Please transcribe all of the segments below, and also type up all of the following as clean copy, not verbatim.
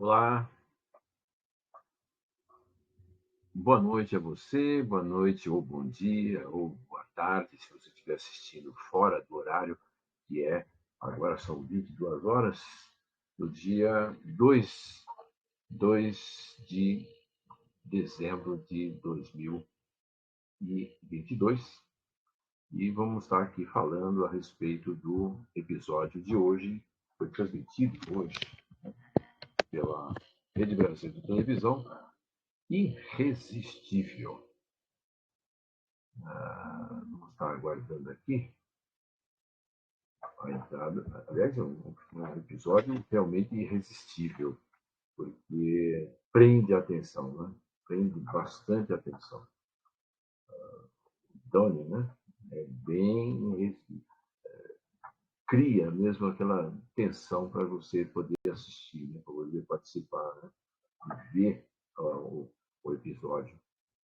Olá, boa noite a você, boa noite ou bom dia ou boa tarde, se você estiver assistindo fora do horário, que agora são 22 horas, do dia 2 de dezembro de 2022, e vamos estar aqui falando a respeito do episódio de hoje, que foi transmitido hoje pela Rede Brasil de Televisão, Irresistível. Vamos estar aguardando aqui a entrada. Aliás, é um episódio realmente irresistível, porque prende a atenção, né? Prende bastante a atenção. Donnie, né? É bem. Cria mesmo aquela tensão para você poder assistir, né? Para poder participar, né? E ver o episódio.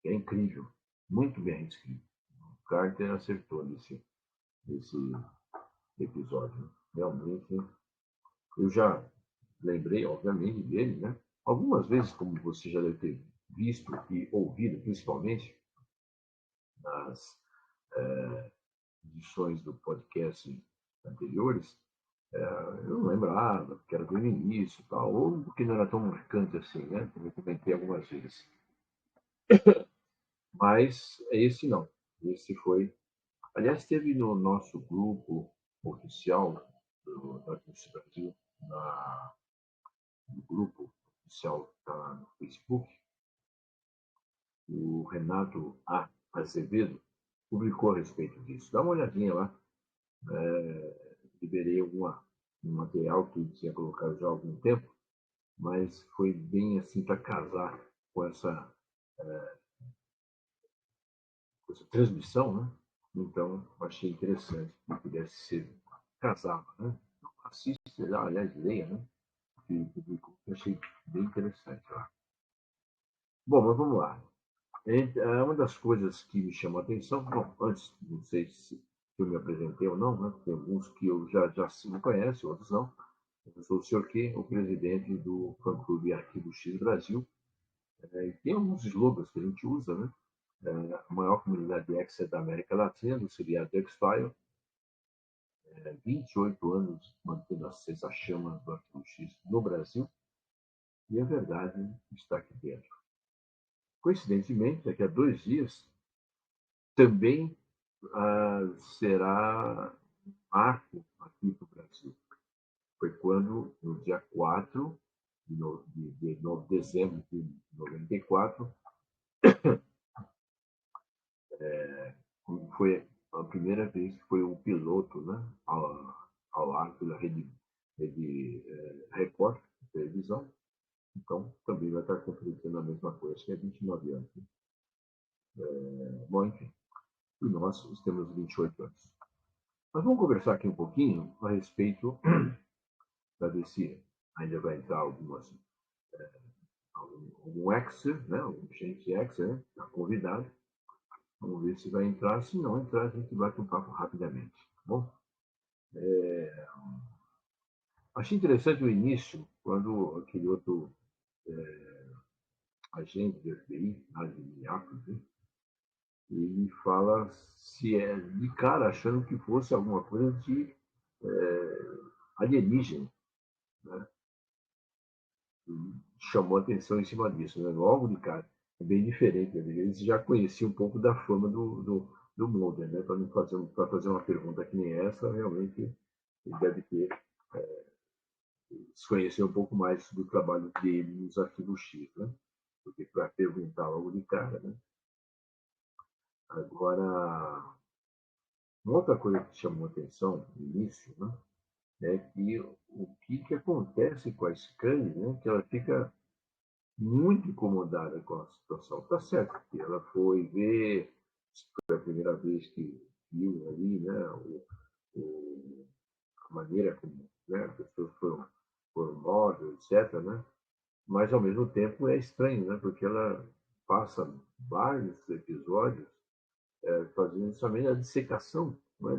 É incrível, muito bem escrito. O Carter acertou nesse episódio. Realmente, eu já lembrei, obviamente, dele, né? Algumas vezes, como você já deve ter visto e ouvido, principalmente nas edições do podcast anteriores, eu não lembrava, porque era do início e tal, ou porque não era tão marcante assim, né? Como eu comentei algumas vezes. Mas esse não. Esse foi. Aliás, teve no nosso grupo oficial da Cruz Brasil, no grupo oficial que está no Facebook, o Renato A. Azevedo publicou a respeito disso. Dá uma olhadinha lá. Liberei um material que tinha colocado já há algum tempo, mas foi bem assim para casar com essa transmissão, né? Então, achei interessante que pudesse ser casado, né? Assiste, aliás, leia, né? Que publicou, que achei bem interessante lá. Bom, mas vamos lá. Uma das coisas que me chamou a atenção, bom, antes, não sei se eu me apresentei ou não, né? Tem alguns que eu já me conhecem, outros não. Eu sou o Sr. Q, o presidente do fã-clube Arquivo X Brasil. E tem alguns slogans que a gente usa, né? A maior comunidade X da América Latina, do seriado X-Files. 28 anos mantendo acesa a chama do Arquivo X no Brasil. E a verdade está aqui dentro. Coincidentemente, daqui a 2 dias, também será marco aqui no Brasil. Foi quando, no dia 4 de dezembro de 94, foi a primeira vez que foi um piloto, né, ao ar pela rede Record, de televisão. Então, também vai estar acontecendo a mesma coisa, que é 29 anos. Né? Bom, enfim, e nós temos 28 anos. Mas vamos conversar aqui um pouquinho a respeito para ver se ainda vai entrar algum exer, né? Algum gente exer, né? Tá convidado. Vamos ver se vai entrar. Se não entrar, a gente vai com o papo rapidamente. Tá bom? Achei interessante o início, quando aquele outro agente do FBI, lá de Minneapolis, né? Ele fala se é de cara achando que fosse alguma coisa de alienígena, né? Chamou atenção em cima disso, né? Logo de cara. É bem diferente. Né? Eles já conheciam um pouco da fama do Mulder, né? Para fazer uma pergunta que nem essa, realmente ele deve ter se conhecer um pouco mais do trabalho dele nos arquivos X, né? Porque para perguntar logo de cara, né? Agora, uma outra coisa que chamou atenção no início, né? É que o que acontece com a Scully, né? Que ela fica muito incomodada com a situação. Tá certo que ela foi ver, foi a primeira vez que viu ali, né, a maneira como, né, as pessoas foram mortas, etc., né? Mas, ao mesmo tempo, é estranho, né? Porque ela passa vários episódios fazendo somente a dissecação, não é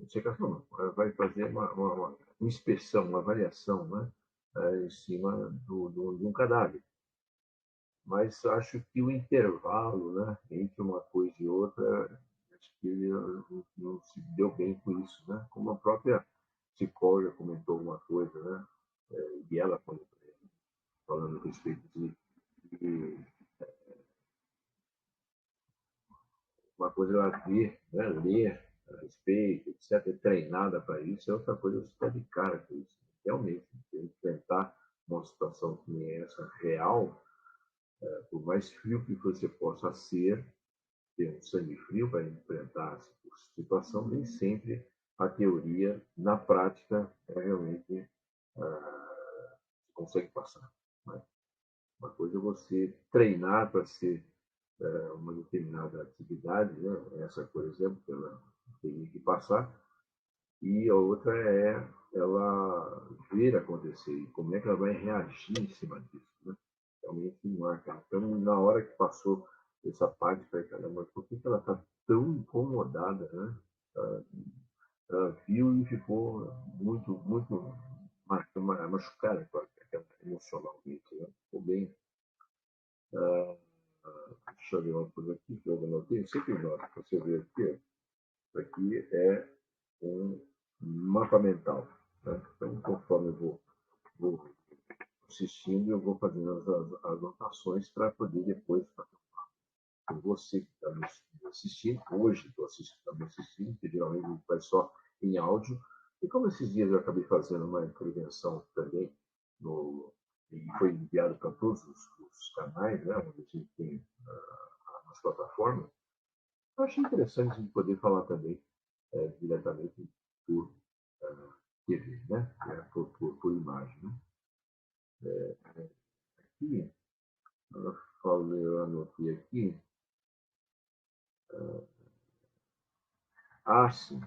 dissecação, não. Ela vai fazer uma inspeção, uma avaliação, né? em cima de um cadáver. Mas acho que o intervalo, né, entre uma coisa e outra, acho que ele não se deu bem com isso, né? Como a própria psicóloga comentou alguma coisa, né? E ela falando a respeito de uma coisa ela ver, né, ler a respeito, etc., é treinada para isso, é outra coisa você está de cara com isso. Realmente, enfrentar uma situação que nem essa real, por mais frio que você possa ser, ter um sangue frio para enfrentar a situação, nem sempre a teoria, na prática, realmente consegue passar. Né? Uma coisa é você treinar para ser uma determinada atividade, né? Essa, por exemplo, que ela tem que passar, e a outra é ela ver acontecer e como é que ela vai reagir em cima disso. Né? Realmente marca. Então, na hora que passou essa parte, falei, caramba, por que ela está tão incomodada, né? Ela viu e ficou muito, muito machucada emocionalmente. Né? Ficou bem. Deixa eu ver uma coisa aqui que eu anotei. Eu sempre noto, você vê aqui, isso aqui é um mapa mental. Né? Então, conforme vou assistindo, eu vou fazendo as anotações para poder depois com você que está me assistindo. Hoje estou assistindo, me assistindo, que geralmente faz só em áudio. E como esses dias eu acabei fazendo uma intervenção também, no, e foi enviado para todos os canais, né, onde a gente tem as plataformas, eu achei interessante a gente poder falar também diretamente por TV, né? Por imagem. Né? E eu anotei aqui. Sim.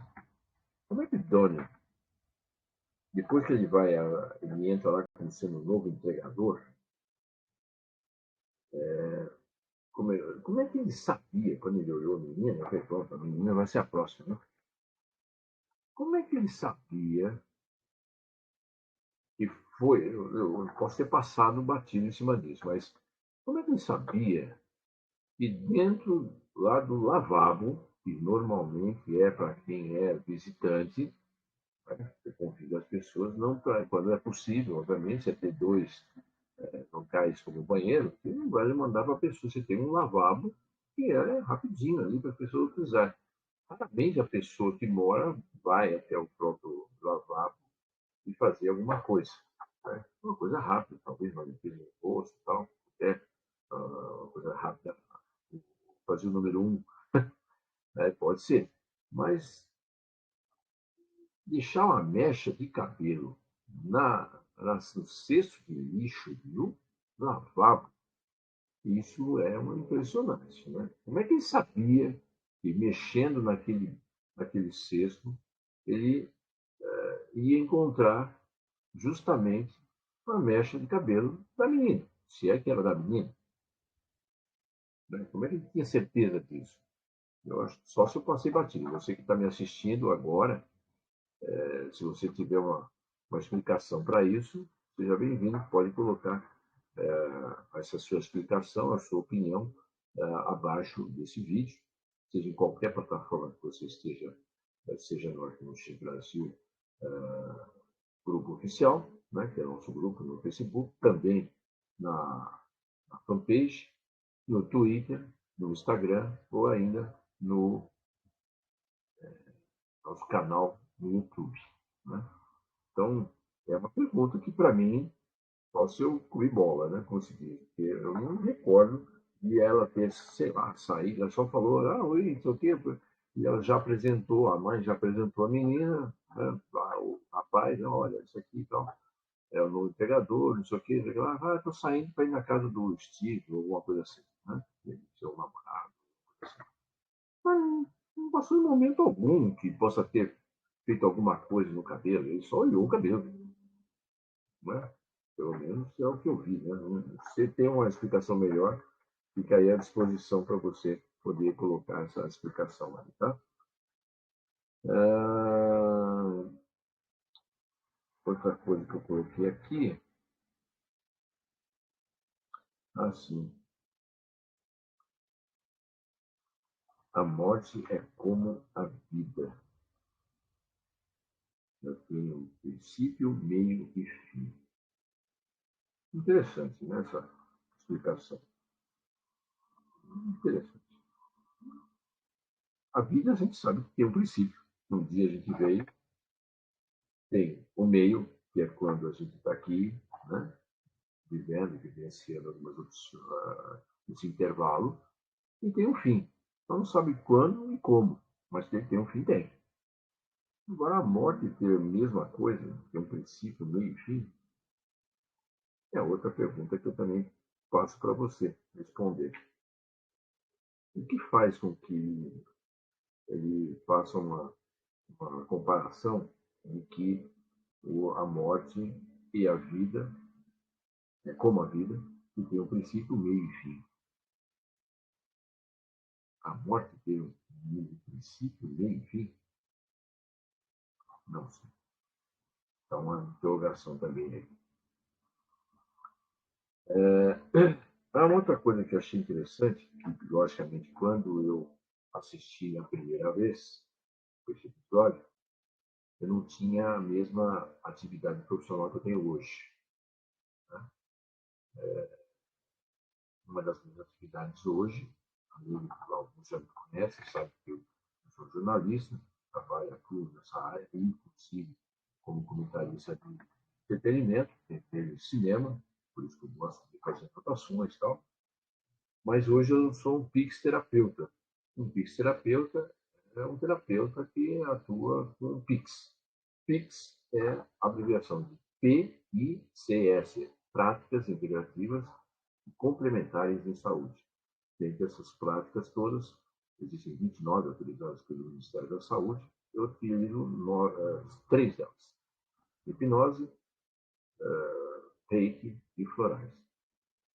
Como é que Donnie, depois que ele entra lá como sendo um novo entregador, como é que ele sabia, quando ele olhou a menina, eu falei, pronto, a menina vai ser a próxima, né? Como é que ele sabia que foi, eu posso ter passado batido em cima disso, mas como é que ele sabia que dentro lá do lavabo, que normalmente é para quem é visitante, né? Você convida as pessoas, não pra, quando é possível, obviamente, você ter dois locais como o banheiro, você não vai mandar para a pessoa, você tem um lavabo que é rapidinho ali para a pessoa utilizar. Raramente a pessoa que mora vai até o próprio lavabo e fazer alguma coisa. Né? Uma coisa rápida, talvez uma limpeza no rosto e tal, é uma coisa rápida, fazer o número um, né? Pode ser. Mas deixar uma mecha de cabelo no cesto de lixo no lavabo, isso é uma impressionante. Né? Como é que ele sabia que mexendo naquele cesto, ele ia encontrar justamente uma mecha de cabelo da menina, se é que era da menina? Né? Como é que ele tinha certeza disso? Eu acho só se eu passei batido. Você que está me assistindo agora, se você tiver uma explicação para isso, seja bem-vindo, pode colocar essa sua explicação, a sua opinião abaixo desse vídeo, seja em qualquer plataforma que você esteja, seja no Arquivo Brasil, grupo oficial, né, que é o nosso grupo no Facebook, também na fanpage, no Twitter, no Instagram ou ainda no nosso canal no YouTube. Né? Então, é uma pergunta que, para mim, só se eu comi bola, né? Consegui. Porque eu não me recordo de ela ter, sei lá, saído. Ela só falou, oi, não sei o quê. E ela já apresentou, a mãe já apresentou a menina, né? O rapaz, olha, isso aqui e tal. É o novo empregador, não sei o quê. Estou saindo para ir na casa do Steve, ou alguma coisa assim, né? Seu namorado. Assim. Mas não passou em momento algum que possa ter feito alguma coisa no cabelo. Ele só olhou o cabelo. Né? Pelo menos é o que eu vi. Né? Se tem uma explicação melhor, fica aí à disposição para você poder colocar essa explicação ali, tá? Outra coisa que eu coloquei aqui. Assim, a morte é como a vida. Eu tenho princípio, meio e fim. Interessante, né, essa explicação. Interessante. A vida a gente sabe que tem um princípio. Um dia a gente veio, tem o meio, que é quando a gente está aqui, né, vivendo, vivenciando algumas outras, esse intervalo, e tem um fim. Então não sabe quando e como, mas tem um fim, tem. Agora a morte ter a mesma coisa, ter um princípio, meio e fim, é outra pergunta que eu também faço para você responder. O que faz com que ele faça uma comparação em que a morte e a vida é como a vida, que tem um princípio, meio e fim? A morte tem um princípio, meio e fim? Não sei. Então, uma interrogação também aí. Uma outra coisa que eu achei interessante, que, logicamente, quando eu assisti a primeira vez esse episódio, eu não tinha a mesma atividade profissional que eu tenho hoje. Né? Uma das minhas atividades hoje, alguns já me conhecem, sabem que eu sou jornalista, trabalho aqui nessa área, inclusive como comentarista de entretenimento, de cinema, por isso que eu gosto de fazer anotações e tal. Mas hoje eu sou um Pix-terapeuta. Um Pix-terapeuta é um terapeuta que atua com Pix. Pix é a abreviação de PICS, Práticas Integrativas e Complementares em Saúde. Dentre essas práticas todas, existem 29 autorizadas pelo Ministério da Saúde. Eu utilizo três delas: hipnose, reiki e florais.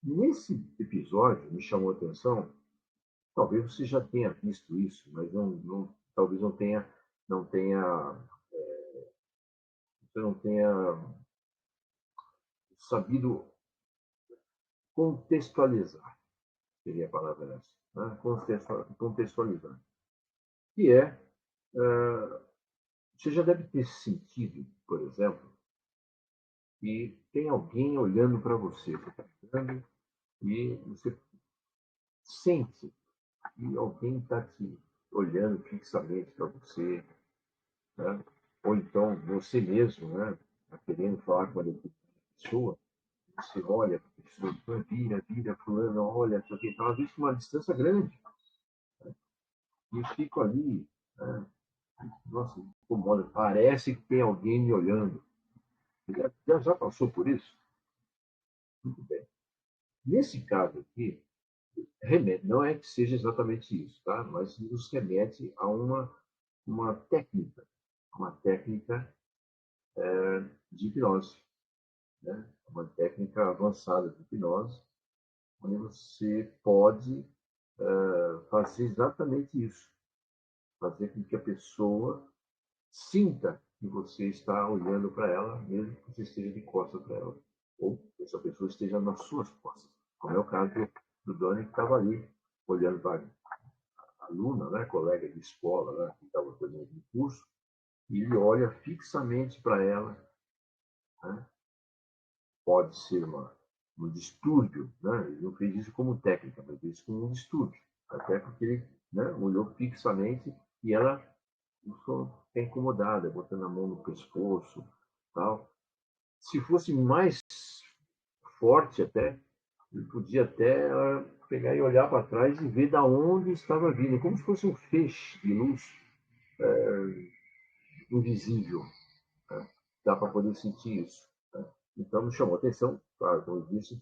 Nesse episódio, me chamou a atenção. Talvez você já tenha visto isso, mas talvez não tenha, você não tenha sabido contextualizar, seria a palavra essa, né? Contextualizar. Que é, você já deve ter sentido, por exemplo, que tem alguém olhando para você, você está olhando e você sente que alguém está te olhando fixamente para você, né? Ou então você mesmo, né? Tá querendo falar com a pessoa, você olha para a pessoa, vira, fulano, olha, sei o que, estava visto uma distância grande, e eu fico ali, né? Nossa, incomoda, parece que tem alguém me olhando. Já passou por isso? Muito bem. Nesse caso aqui, remete, não é que seja exatamente isso, tá? Mas nos remete a uma uma técnica de hipnose, né? Uma técnica avançada de hipnose, onde você pode fazer exatamente isso, fazer com que a pessoa sinta que você está olhando para ela, mesmo que você esteja de costas para ela, ou que essa pessoa esteja nas suas costas, como é o caso do Doni, que estava ali olhando para a aluna, né, colega de escola, né, que estava fazendo um curso, e ele olha fixamente para ela, né? Pode ser um distúrbio, né? Ele não fez isso como técnica, mas fez isso como um distúrbio, até porque ele, né, olhou fixamente e ela ficou incomodada, botando a mão no pescoço, tal. Se fosse mais forte até, ele podia até pegar e olhar para trás e ver da onde estava vindo, como se fosse um feixe de luz invisível. Né? Dá para poder sentir isso. Né? Então me chamou a atenção, claro, como eu disse,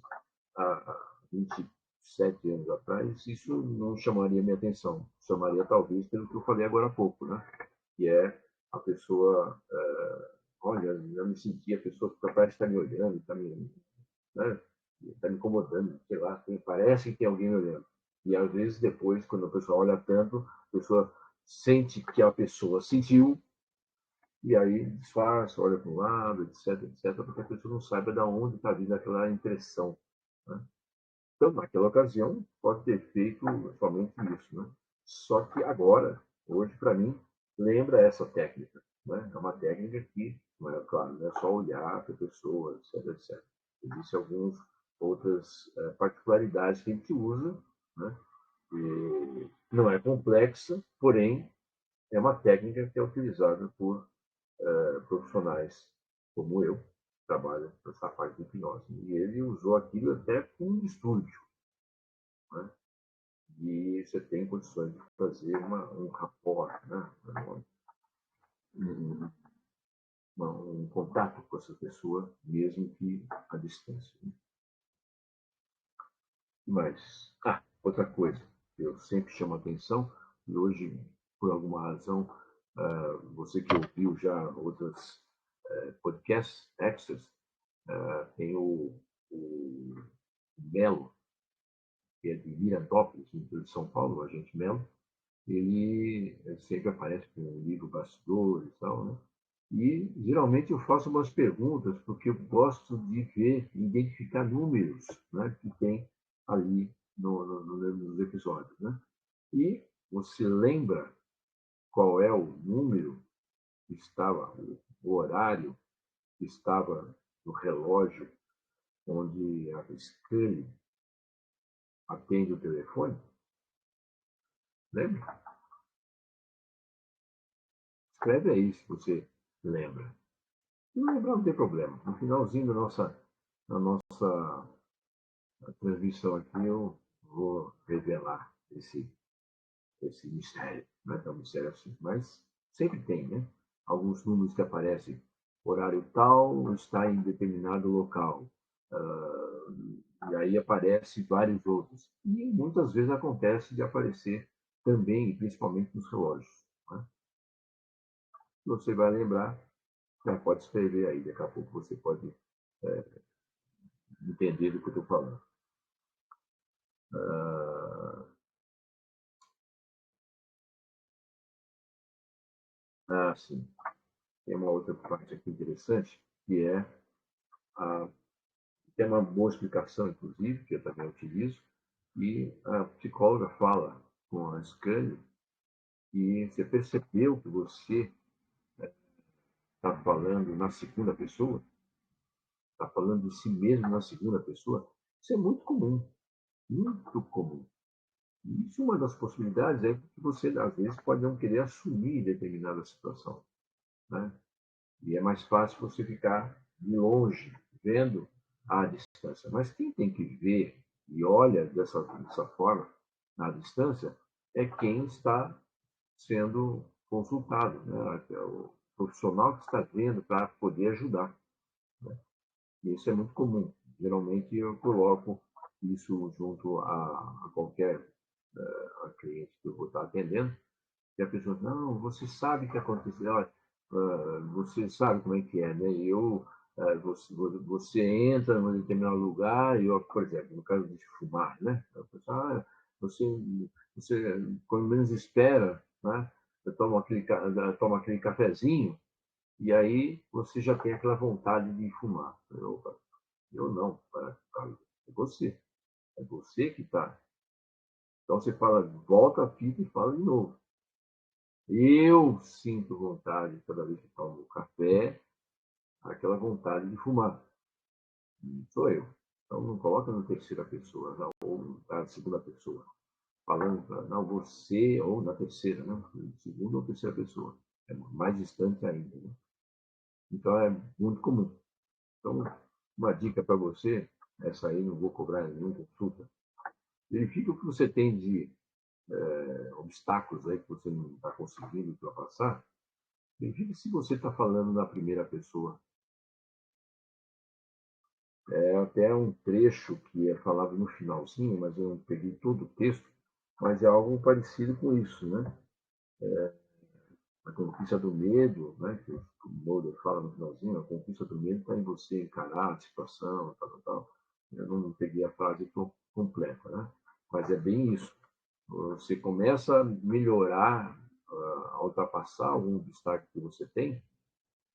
há 27 anos atrás, isso não chamaria minha atenção. Chamaria talvez pelo que eu falei agora há pouco, né? Que é a pessoa, olha, eu me senti, a pessoa parece estar me olhando, está me, né? Tá me incomodando, sei lá, parece que tem alguém me olhando. E às vezes depois, quando a pessoa olha tanto, a pessoa sente que a pessoa sentiu, e aí disfarça, olha para um lado, etc, etc, porque a pessoa não saiba de onde está vindo aquela impressão. Né? Então, naquela ocasião, pode ter feito somente isso, né? Só que agora, hoje, para mim, lembra essa técnica, né? É uma técnica que, não é, claro, não é só olhar para a pessoa, etc, etc. Existem algumas outras particularidades que a gente usa, né? E não é complexa, porém, é uma técnica que é utilizada por profissionais como eu, que trabalham nessa parte de hipnose. E ele usou aquilo até com um estúdio, né? E você tem condições de fazer um rapport, né? um, um contato com essa pessoa, mesmo que à distância. Né? Mas, outra coisa, eu sempre chamo a atenção, e hoje, por alguma razão, você que ouviu já outras podcasts, extras, tem o Melo, que é de Mirandópolis, no interior de São Paulo, o agente Melo, ele sempre aparece com o livro Bastidores e tal, né? E geralmente eu faço umas perguntas porque eu gosto de ver, identificar números, né, que tem ali nos episódios, né? E você lembra qual é o número que estava, o horário que estava no relógio onde a Scully atende o telefone? Lembra? Escreve aí se você lembra. Se não lembrar, não tem problema. No finalzinho da nossa transmissão aqui, eu vou revelar esse mistério. Não é tão mistério assim, mas sempre tem, né? Alguns números que aparecem, horário tal está em determinado local. E aí aparece vários outros. E muitas vezes acontece de aparecer também, principalmente nos relógios. Né? Você vai lembrar, já pode escrever aí, daqui a pouco você pode entender do que eu estou falando. Sim. Tem uma outra parte aqui interessante, que é tem uma boa explicação, inclusive, que eu também utilizo, e a psicóloga fala com a Scully e você percebeu que você está falando na segunda pessoa, está falando de si mesmo na segunda pessoa. Isso é muito comum, muito comum. E isso é uma das possibilidades é que você, às vezes, pode não querer assumir determinada situação. Né? E é mais fácil você ficar de longe, vendo à distância. Mas quem tem que ver e olha dessa forma, à distância, é quem está sendo consultado, né? É o profissional que está vendo para poder ajudar. Né? E isso é muito comum. Geralmente eu coloco isso junto a qualquer a cliente que eu vou estar atendendo, e a pessoa, não, você sabe o que aconteceu, você sabe como é que é, né? Você entra em determinado lugar, e eu, por exemplo, no caso de fumar, né? A pessoa, você, você, quando menos espera, né? Você toma aquele cafezinho, e aí você já tem aquela vontade de fumar. Eu não, é você. É você que está. Então você fala, volta a fita e fala de novo. Eu sinto vontade, toda vez que tomo café, aquela vontade de fumar. Sou eu. Então não coloca na terceira pessoa, não, ou na segunda pessoa. Falando, não, você, ou na terceira, né? Segunda ou terceira pessoa. É mais distante ainda. Né? Então é muito comum. Então, uma dica para você, essa aí não vou cobrar nenhuma consulta. Verifique o que você tem de obstáculos aí que você não está conseguindo ultrapassar. Verifique se você está falando na primeira pessoa. É até um trecho que é falado no finalzinho, mas eu não peguei todo o texto, mas é algo parecido com isso, né? A conquista do medo, né? Que o Mulder fala no finalzinho, a conquista do medo está em você encarar a situação, tal, tal, tal. Eu não peguei a frase completa, né? Mas é bem isso. Você começa a melhorar, a ultrapassar algum obstáculo que você tem,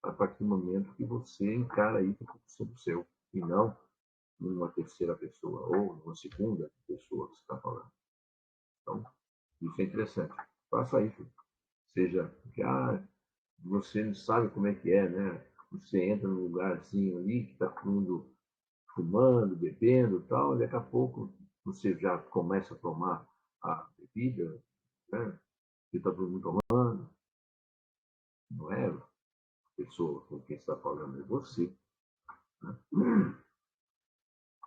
a partir do momento que você encara isso como sendo seu, e não numa terceira pessoa ou numa segunda pessoa que você está falando. Então, isso é interessante. Faça isso. Seja que você não sabe como é que é, né? Você entra num lugar assim ali que está todo mundo fumando, bebendo e tal, e daqui a pouco você já começa a tomar a bebida, né? Que está todo mundo tomando. Não é a pessoa com quem está falando, é você. Né?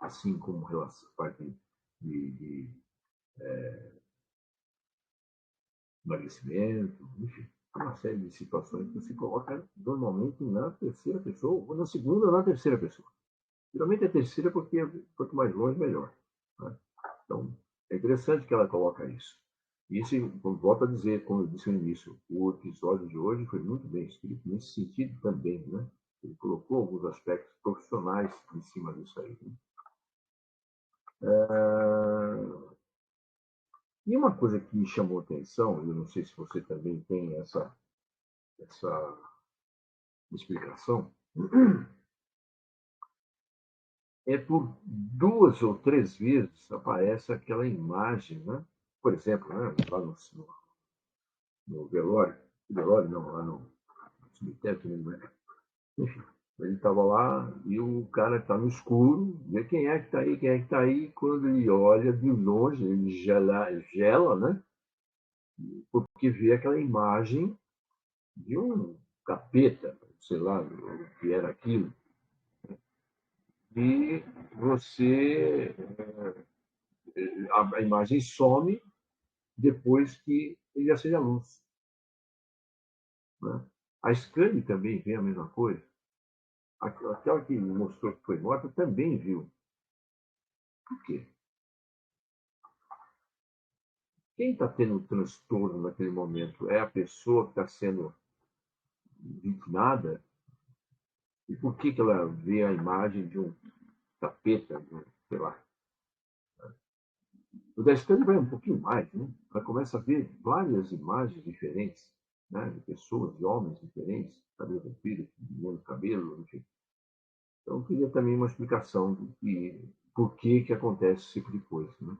Assim como relação, parte de emagrecimento, enfim, uma série de situações que se coloca normalmente na terceira pessoa, ou na segunda ou na terceira pessoa. Geralmente é terceira porque quanto mais longe, melhor. Né? Então, é interessante que ela coloca isso. E isso, volto a dizer, como eu disse no início, o episódio de hoje foi muito bem escrito nesse sentido também, né? Ele colocou alguns aspectos profissionais em cima disso aí. Né? E uma coisa que me chamou a atenção, eu não sei se você também tem essa explicação, é por 2 ou 3 vezes aparece aquela imagem, né? Por exemplo, né? Lá no velório não, lá no cemitério, que não é. Enfim, ele estava lá e o cara está no escuro, vê quem é que está aí, quem é que está aí. Quando ele olha de longe, ele gela, né? Porque vê aquela imagem de um capeta, sei lá o que era aquilo. E você, a imagem some depois que ele acende a luz. Né? A Scully também vê a mesma coisa. Aquela que mostrou que foi morta também viu. Por quê? Quem está tendo transtorno naquele momento é a pessoa que está sendo vitimada? E por que ela vê a imagem de um capeta, de um, sei lá? O da Scully vai um pouquinho mais, né? Ela começa a ver várias imagens diferentes, né? De pessoas, de homens diferentes, cabelo comprido, menos cabelo, enfim. Então, eu queria também uma explicação de por que acontece esse tipo de coisa, né?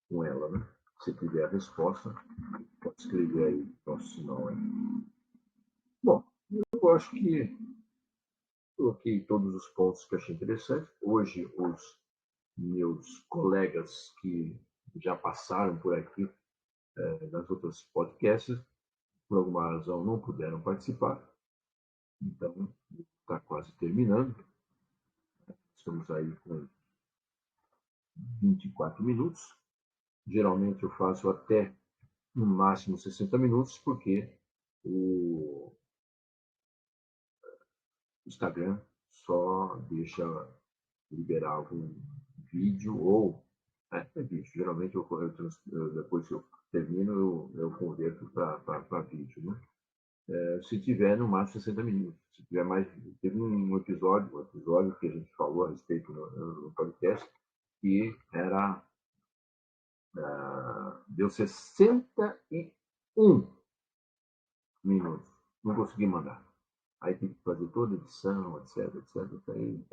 Com ela, né? Se tiver a resposta, pode escrever aí nosso sinal aí. Bom, eu acho que coloquei todos os pontos que achei interessantes. Hoje, os meus colegas que já passaram por aqui nas outras podcasts, por alguma razão não puderam participar. Então, está quase terminando. Estamos aí com 24 minutos. Geralmente eu faço até no máximo 60 minutos, porque o Instagram só deixa liberar algum vídeo ou vídeo. Geralmente depois que eu termino, eu converto para vídeo. Né? Se tiver no máximo 60 minutos. Se tiver mais. Teve um episódio que a gente falou a respeito no podcast, que era. Deu 61 minutos. Não consegui mandar. Aí tem que fazer toda a edição, etc, etc. Aí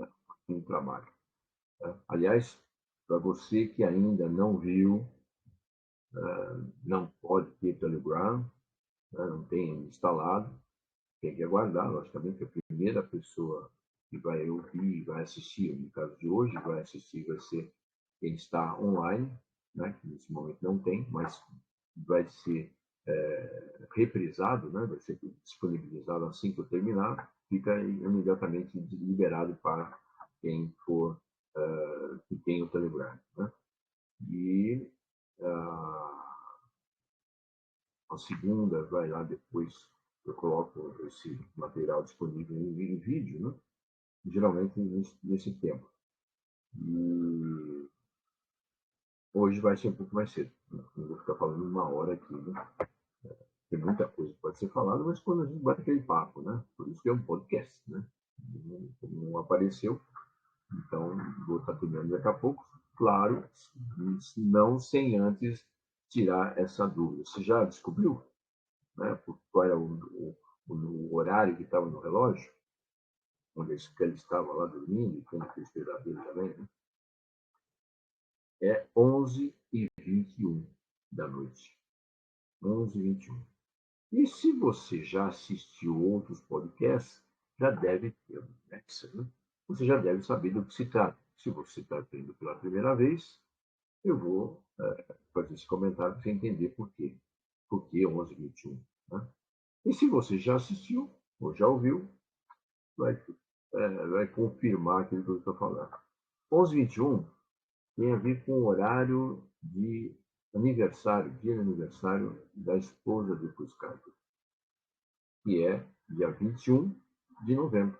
tem trabalho. Tá? Aliás, para você que ainda não viu, não pode ter Telegram, não tem instalado, tem que aguardar, logicamente, que a primeira pessoa que vai ouvir, vai assistir, no caso de hoje, vai assistir, vai ser quem está online, né, que nesse momento não tem, mas vai ser reprisado, né, vai ser disponibilizado assim que eu terminar, fica imediatamente liberado para quem for, que tem o Telegram. Né? E a segunda vai lá depois, eu coloco esse material disponível em vídeo, né? Geralmente nesse tempo. E hoje vai ser um pouco mais cedo. Não vou ficar falando 1 hora aqui, né? Tem muita coisa que pode ser falada, mas quando a gente bate aquele papo, né? Por isso que é um podcast, né? Não apareceu, então vou estar terminando daqui a pouco. Claro, não sem antes tirar essa dúvida. Você já descobriu, né? Qual é o horário que estava no relógio? onde ele estava lá dormindo, e quando fez pesadelo também, né? É 11h21 da noite. 11h21. E se você já assistiu outros podcasts, já deve ter, né? Você já deve saber do que se trata. Se você está tendo pela primeira vez, eu vou fazer esse comentário para você entender por quê. Por que 11h21, né? E se você já assistiu ou já ouviu, vai confirmar aquilo que eu estou falando. 11h21 tem a ver com o horário de aniversário, dia de aniversário da esposa do Cuscato, que é dia 21 de novembro.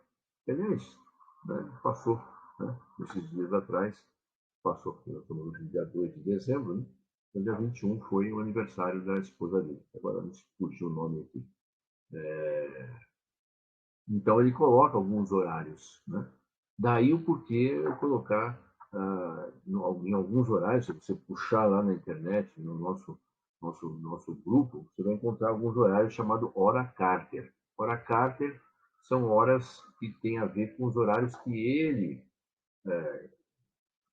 Aliás, né, passou, né, esses dias atrás, passou, nós estamos no dia 2 de dezembro, né? Então, dia 21 foi o aniversário da esposa dele. Agora me fugiu o nome aqui. Então, ele coloca alguns horários, né? Daí o porquê eu colocar em alguns horários, se você puxar lá na internet, no nosso grupo, você vai encontrar alguns horários chamados Hora Carter. Hora Carter são horas que têm a ver com os horários que ele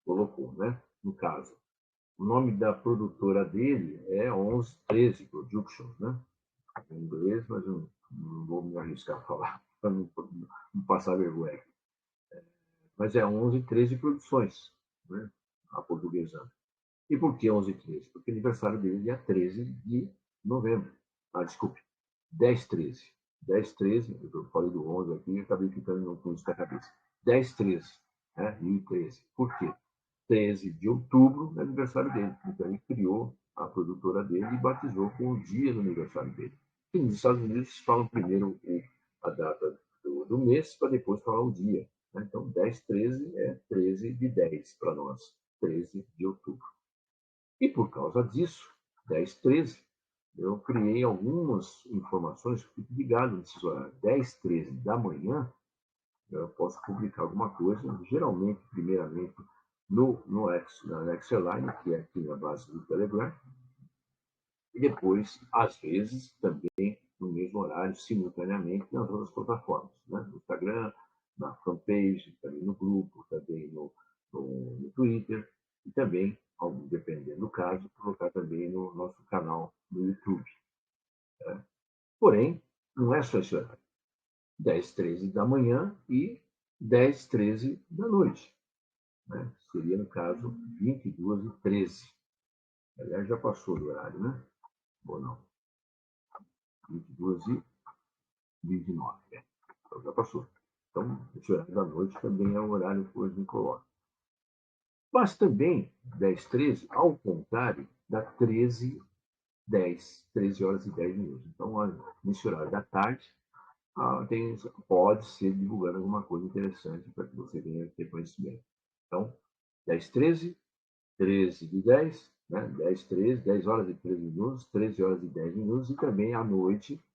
colocou, né? No caso. O nome da produtora dele é 1113 Productions, né? Em inglês, mas eu não vou me arriscar a falar para não passar vergonha. Mas é 1113 Produções, né? A portuguesando. E por que 1113? Porque o aniversário dele é dia 13 de novembro. Desculpe, 1013. 1013, eu falei do 11 aqui e acabei ficando com isso na cabeça. 1013, né? 1013. Por quê? 13 de outubro é aniversário dele. Então ele criou a produtora dele e batizou com o dia do aniversário dele. E nos Estados Unidos falam primeiro a data do mês para depois falar o dia. Né? Então 10, 13 é 13 de 10 para nós. 13 de outubro. E por causa disso, 10, 13, eu criei algumas informações que fiquem ligadas nesses horários. 10, 13 da manhã, eu posso publicar alguma coisa, geralmente, primeiramente, na Exceline, que é aqui na base do Telegram, e depois, às vezes, também no mesmo horário, simultaneamente, nas outras plataformas, né? No Instagram, na fanpage, também no grupo, também no Twitter, e também, dependendo do caso, colocar também no nosso canal no YouTube. Né? Porém, não é só esse horário. 10, 13 da manhã e 10, 13 da noite. Né? Seria, no caso, 22 e 13. Aliás, já passou do horário, né? Ou não? 22 e 29. Então, já passou. Então, esse horário da noite também é o horário que hoje me coloca. Mas também, 10, 13, ao contrário da 13, 10, 13 horas e 10 minutos. Então, nesse horário da tarde, pode ser divulgando alguma coisa interessante para que você venha ter conhecimento. Então, 10, 13, 13 de 10, né? 10, 13, 10 horas e 13 minutos, 13 horas e 10 minutos, e também à noite,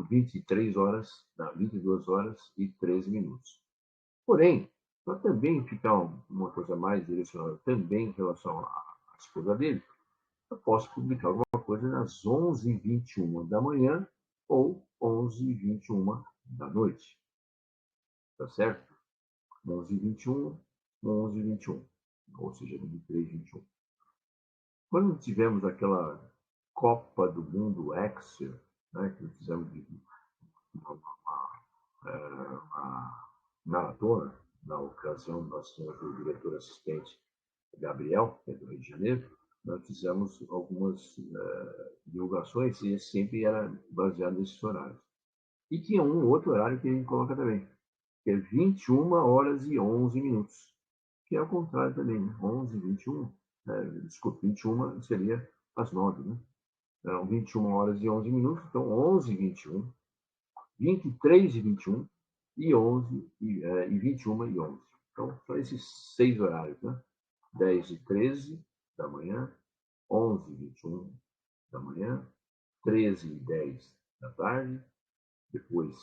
23 horas, 22 horas e 13 minutos. Porém, para também ficar uma coisa mais direcionada também em relação à esposa dele, eu posso publicar alguma coisa nas 11h21 da manhã ou 11h21 da noite. Tá certo? 11h21, 11h21. Ou seja, 23h21. Quando tivemos aquela Copa do Mundo Excel, né, que fizemos uma maratona, na ocasião nós tínhamos o diretor assistente Gabriel, que é do Rio de Janeiro, nós fizemos algumas divulgações e sempre era baseado nesses horários. E tinha um outro horário que a gente coloca também, que é 21 horas e 11 minutos, que é o contrário também, né? 11, 21, desculpa, 21 seria às 9, né? Então, 21 horas e 11 minutos, então 11 e 21, 23 e 21 e 11 e 21 e 11. Então, são esses 6 horários, né? 10 e 13 da manhã, 11 e 21 da manhã, 13 e 10 da tarde, depois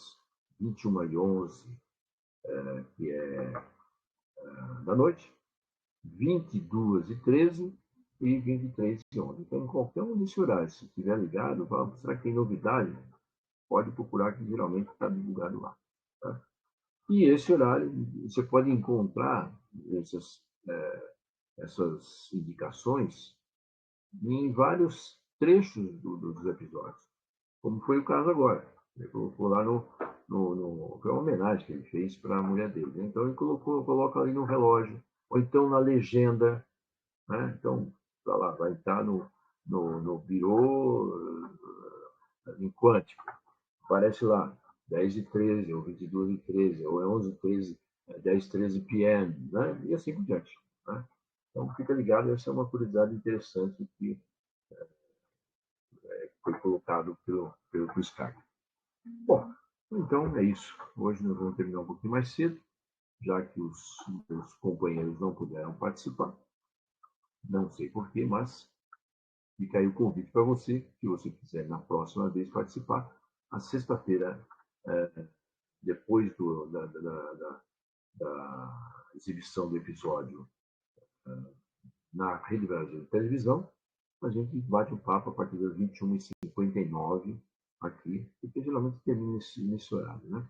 21 e 11, que é da noite, 22 e 13 e 23 e 11. Então, em qualquer um desses horários, se estiver ligado, será que tem novidade? Pode procurar que geralmente está divulgado lá. Tá? E esse horário, você pode encontrar essas indicações em vários trechos dos episódios, como foi o caso agora. Ele colocou lá foi uma homenagem que ele fez para a mulher dele. Né? Então ele coloca ali no relógio, ou então na legenda, né? Então, lá, vai estar no birô em quântico. Aparece lá, 10h13, ou 22h13, ou 11h13, 10h13 p.m., né? E assim por diante. Né? Então, fica ligado, essa é uma curiosidade interessante que foi colocado pelo Skype. Bom, então é isso. Hoje nós vamos terminar um pouquinho mais cedo, já que os meus companheiros não puderam participar. Não sei porquê, mas fica aí o convite para você, se você quiser na próxima vez participar, a sexta-feira, depois da exibição do episódio na Rede Brasil de Televisão, a gente bate um papo a partir das 21h59 aqui, porque geralmente termina nesse horário, né?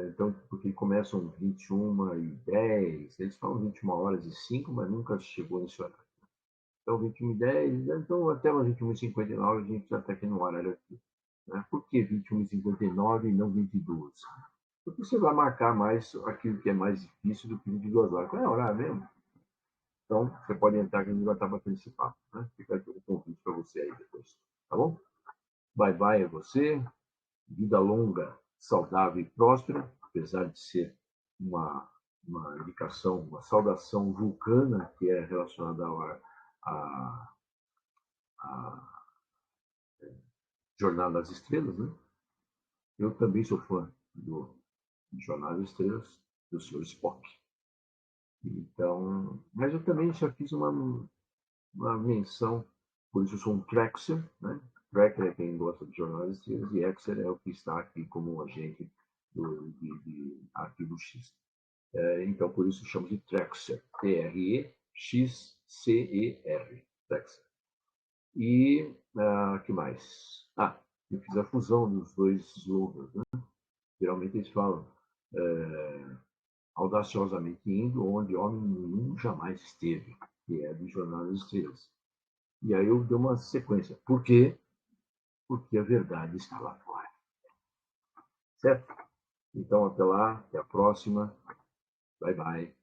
Então, porque começam 21h10, eles falam 21h05, mas nunca chegou nesse horário. Então, 21h10, então até umas 21h59 a gente já está aqui no horário aqui. Né? Por que 21h59 e não 22? Porque você vai marcar mais aquilo que é mais difícil do que 22 horas. Qual é o horário mesmo? Então, você pode entrar que a gente vai estar batendo esse papo. Né? Fica aqui um convite para você aí depois. Tá bom? Bye bye a você. Vida longa, saudável e próspera, apesar de ser uma indicação, uma saudação vulcana que é relacionada à Jornada das Estrelas, né? Eu também sou fã do Jornada das Estrelas, do Sr. Spock. Então, mas eu também já fiz uma menção, por isso eu sou um Trexer, né? Tracker é quem gosta de Jornada das Estrelas e Exer é o que está aqui como um agente de Arquivo X. Então, por isso chamo de Trexer. Trexcer. Trexer. E que mais? Eu fiz a fusão dos dois slogans. Né? Geralmente eles falam audaciosamente indo onde homem nenhum jamais esteve, que é do Jornal das Estrelas. E aí eu dei uma sequência. Por quê? Porque a verdade está lá fora. Certo? Então, até lá, até a próxima. Bye, bye.